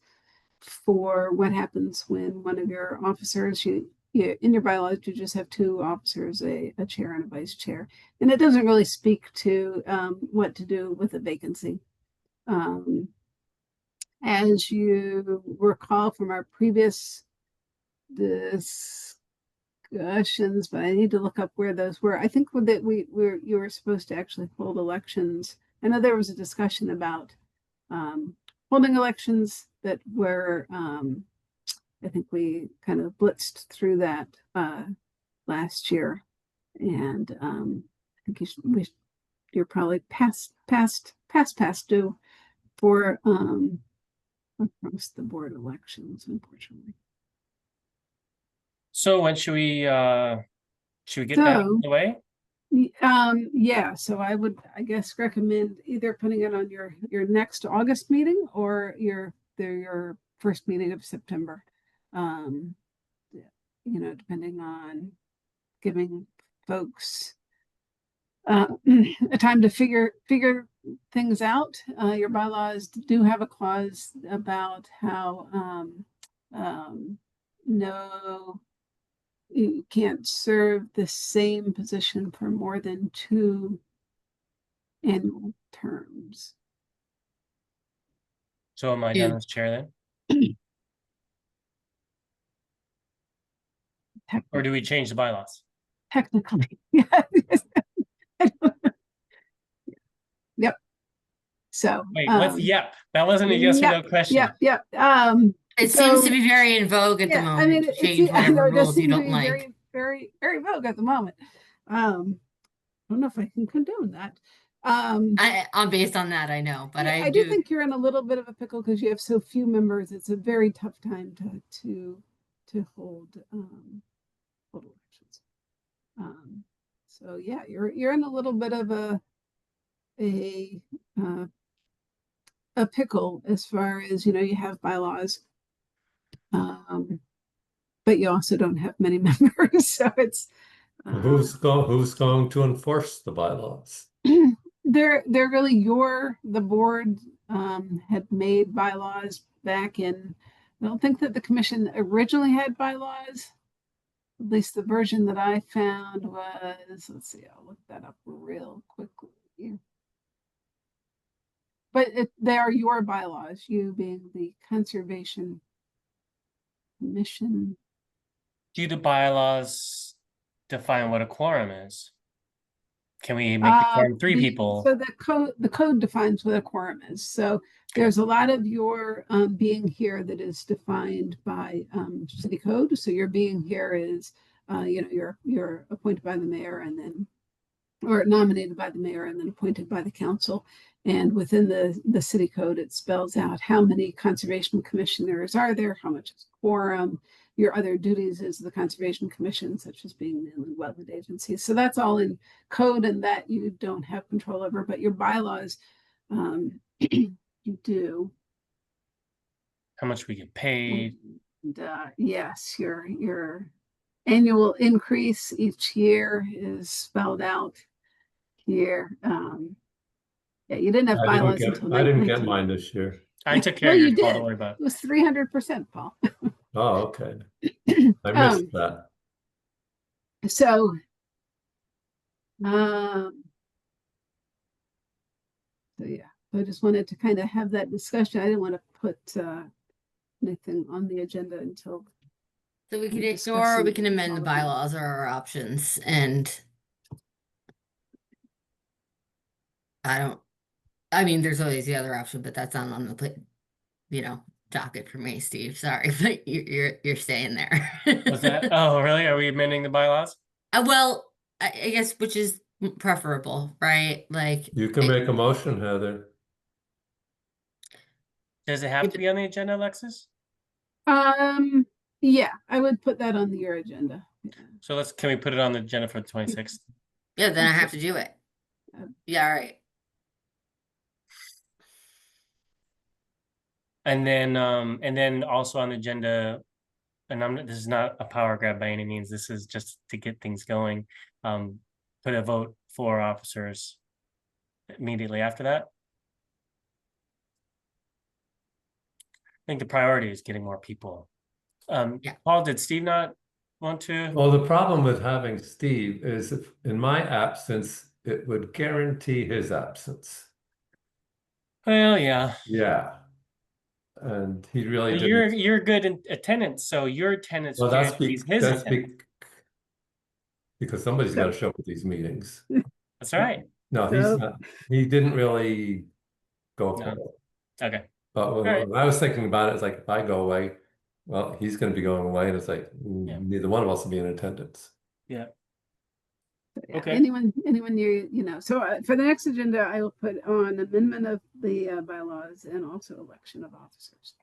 for what happens when one of your officers, in your bylaws, you just have 2 officers, a chair and a vice chair. And it doesn't really speak to what to do with a vacancy. As you recall from our previous discussions, but I need to look up where those were. I think that you were supposed to actually hold elections. I know there was a discussion about holding elections that were, I think we kind of blitzed through that last year, and I think you're probably past due for across the board elections, unfortunately. So when should we get that out of the way? Yeah, so I would, I guess, recommend either putting it on your next August meeting or your first meeting of September. Depending on giving folks a time to figure things out. Your bylaws do have a clause about how no, you can't serve the same position for more than 2 annual terms. So am I Yeah. done as chair then? Or do we change the bylaws? Technically, yeah. Yep. So. Wait, what's yep? That wasn't a yes or no question. Yep. it So- seems to be very in vogue at the moment. I mean, to change I whatever know it does rules you seem to don't be like. very, very, very vogue at the moment. I don't know if I can condone that. Based on that, I know, but yeah, I do think you're in a little bit of a pickle because you have so few members. It's a very tough time to hold elections. So yeah, you're in a little bit of a pickle as far as you have bylaws, but you also don't have many members, so it's Who's going to enforce the bylaws? they're really the board had made bylaws back in. I don't think that the commission originally had bylaws. At least the version that I found was, let's see, I'll look that up real quickly. But they are your bylaws, you being the Conservation Commission. Do the bylaws define what a quorum is? Can we make the quorum 3 people? So the code defines what a quorum is. So there's a lot of your being here that is defined by city code. So your being here is, you're appointed by the mayor and then, or nominated by the mayor and then appointed by the council. And within the city code, it spells out how many conservation commissioners are there, how much is quorum. Your other duties as the Conservation Commission, such as being the inland wetland agency. So that's all in code, and that you don't have control over, but your bylaws, you do. how much we get paid. And, yes, your annual increase each year is spelled out here. Yeah, you didn't have bylaws until I didn't get 19 mine this year. I took care No, of you yours, Paul, did. don't worry about It was 300%, Paul. Oh, okay. I missed that. So, so yeah, I just wanted to kind of have that discussion. I didn't want to put anything on the agenda until. So we can We're ignore, or we discussing can amend the all of them. bylaws or our options, and I mean, there's always the other option, but that's not on the docket for me, Steve. Sorry, but you're staying there. Was that? Oh, really? Are we amending the bylaws? Well, I guess which is preferable, right? Like You can make a motion, Heather. Does it have to be on the agenda, Alexis? Yeah, I would put that on your agenda. Yeah. So can we put it on the agenda for the 26th? Yeah, then I have to do it. Yeah, all right. And then also on the agenda, and this is not a power grab by any means, this is just to get things going. Put a vote for officers immediately after that. I think the priority is getting more people. Yeah. Paul, did Steve not want to? Well, the problem with having Steve is if in my absence, it would guarantee his absence. Well, yeah. Yeah. And he really But didn't. you're good in attendance, so your attendance Well, guarantees his attendance. because somebody's got to show up at these meetings. That's right. No, he didn't really go for it. Okay. But when right. I was thinking about it, it's like if I go away, well, he's going to be going away, and it's like neither one of us will be in attendance. Yeah. Yeah, Okay. anyone so for the next agenda, I will put on amendment of the bylaws and also election of officers.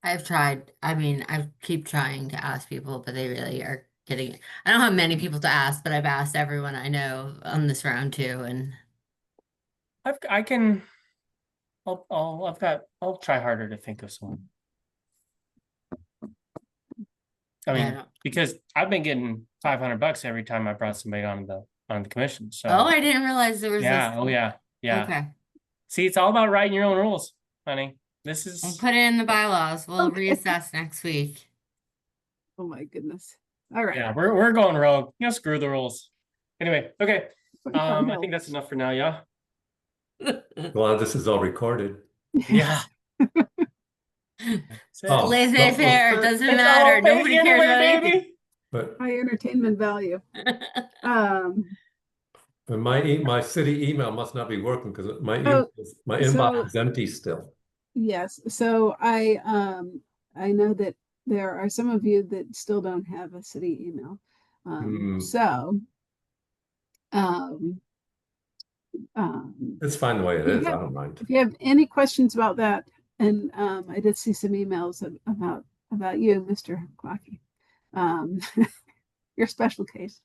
I've tried. I mean, I keep trying to ask people, but they really are getting. I don't have many people to ask, but I've asked everyone I know on this round too, and I'll try harder to think of someone. I mean, because I've been getting $500 every time I brought somebody on the commission. So I didn't realize there was yeah, this. oh yeah. Okay. See, it's all about writing your own rules, honey. This is We'll put it in the bylaws. We'll reassess next week. Oh my goodness. All right. yeah, we're going rogue. Screw the rules. Anyway, okay. I think that's enough for now, yeah. Well, this is all recorded. Yeah. Oh, Laissez-faire, it doesn't matter. Nobody cares about anything. But High entertainment value. my city email must not be working because my inbox is empty still. Yes. So I know that there are some of you that still don't have a city email. It's fine the way it is. I don't mind. If you have any questions about that, and I did see some emails about you, Mr. Clocky, your special case.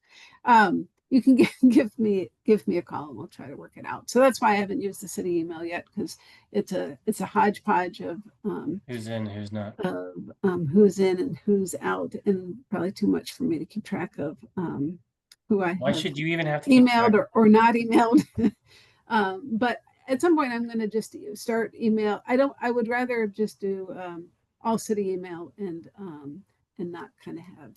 You can give me a call and we'll try to work it out. So that's why I haven't used the city email yet, because it's a hodgepodge of who's in, who's not, who's in and who's out, and probably too much for me to keep track of who I why have should you even have to keep emailed track? or not emailed. But at some point I'm going to just start email. I would rather just do all city email and not kind of have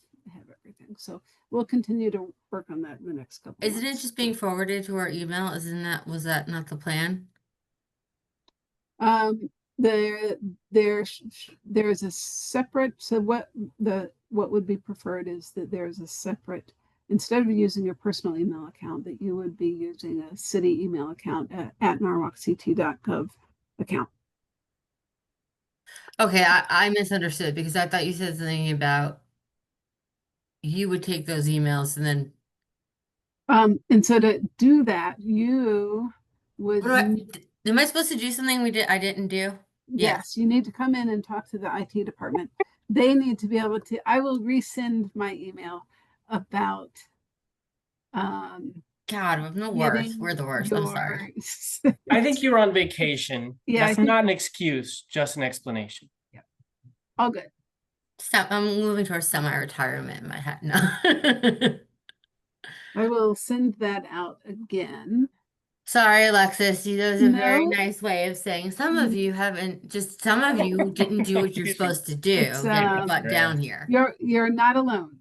everything. So we'll continue to work on that in the next couple. Isn't it just being forwarded to our email? Was that not the plan? There's a separate, so what would be preferred is that there's a separate, instead of using your personal email account, that you would be using a city email account at norwalkct.gov account. Okay, I misunderstood because I thought you said something about you would take those emails and then. And so to do that, you would. Am I supposed to do something I didn't do? Yes, you need to come in and talk to the IT department. They need to be able to. I will resend my email about. God, I'm the worst. We're the worst. I'm sorry. I think you were on vacation. Yeah, that's not an excuse, just an explanation. Yeah. all good. So I'm moving towards semi-retirement in my head now. I will send that out again. Sorry, Alexis, that was a very No. nice way of saying some of you haven't, just some of you didn't do what you're supposed to do, It's, get your butt down here. You're not alone.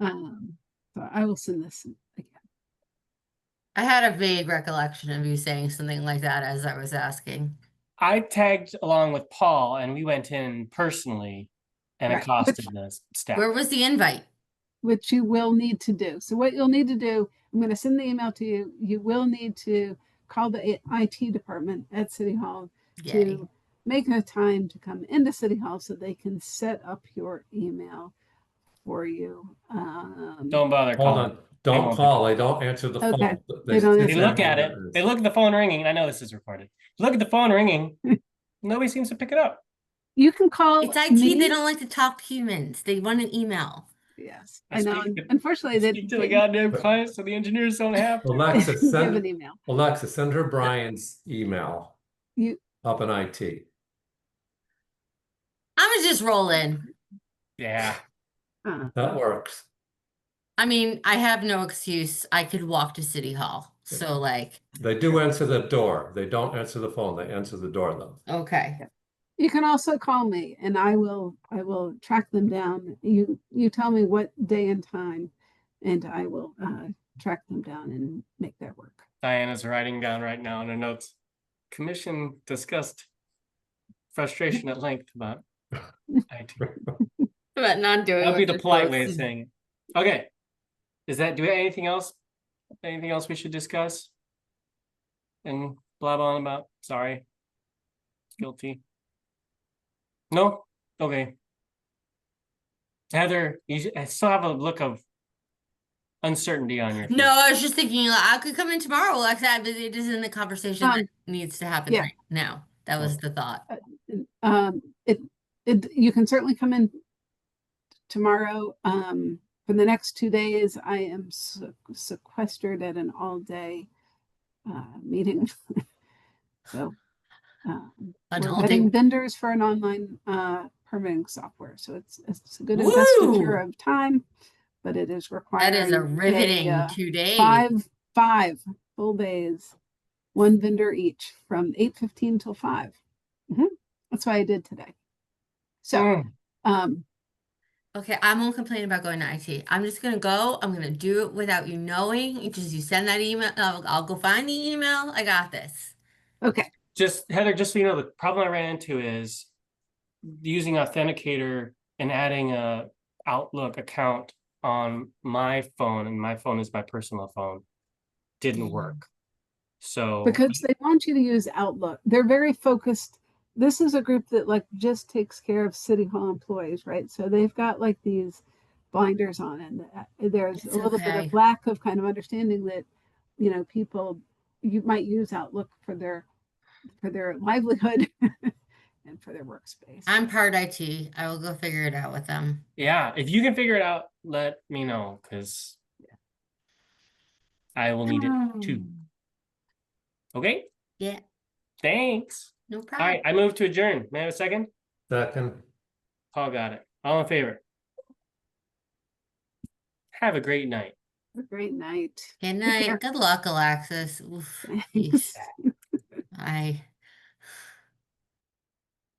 So I will send this again. I had a vague recollection of you saying something like that as I was asking. I tagged along with Paul and we went in personally and Right. accosted the staff. Where was the invite? Which you will need to do. So what you'll need to do, I'm going to send the email to you. You will need to call the IT department at City Hall Yay. to make a time to come into City Hall so they can set up your email for you. Don't bother Hold calling. on. Don't won't. call. They don't answer the Okay. phone. They don't They answer look at it. They look at the phone ringing. And I know this is recorded. Look at the phone ringing. Nobody seems to pick it up. You can call It's IT, me. they don't like to talk to humans. They want an email. Yes, I I know. speak to- Unfortunately, they Speak to the goddamn client so the engineers don't have to. Alexis, give send an email. Alexa, send her Brian's email You up in IT. I'm gonna just roll in. Yeah. That works. I mean, I have no excuse. I could walk to City Hall. So like, They do answer the door. They don't answer the phone. They answer the door though. okay. You can also call me and I will track them down. You tell me what day and time and I will track them down and make that work. Diana's writing down right now in her notes. Commission discussed frustration at length about IT. But not doing That'd be what the they're polite way of supposed to. saying it. Okay. Do we have anything else? Anything else we should discuss? And blab on about? Sorry. Guilty. No? Okay. Heather, I still have a look of uncertainty on your face. No, I was just thinking like, I could come in tomorrow, Alexa, but it isn't the conversation that needs to happen yeah. right now. That was the thought. You can certainly come in tomorrow. For the next 2 days, I am sequestered at an all-day meeting. So we're vetting vendors for an online permitting software. So it's a good investiture of time, but it is required. That is a riveting 2 days. Five full days, one vendor each from 8:15 till 5. That's what I did today. So, okay, I won't complain about going to IT. I'm just gonna go. I'm gonna do it without you knowing. You send that email. I'll go find the email. I got this. Okay. Just Heather, just so you know, the problem I ran into is using Authenticator and adding a Outlook account on my phone, and my phone is my personal phone, didn't work. So because they want you to use Outlook, they're very focused. This is a group that like just takes care of City Hall employees, right? So they've got like these blinders on, and there's a little bit of lack of kind of understanding that, you know, people, you might use Outlook for their livelihood and for their workspace. I'm part IT. I will go figure it out with them. yeah, if you can figure it out, let me know, because I will need it too. Okay? Yeah. Thanks. No All problem. right, I move to adjourn. May I have a second? Second. Paul got it. All in favor? Have a great night. A great night. Good Take night. care. Good luck, Alexis. Oof, Thanks. jeez. Bye.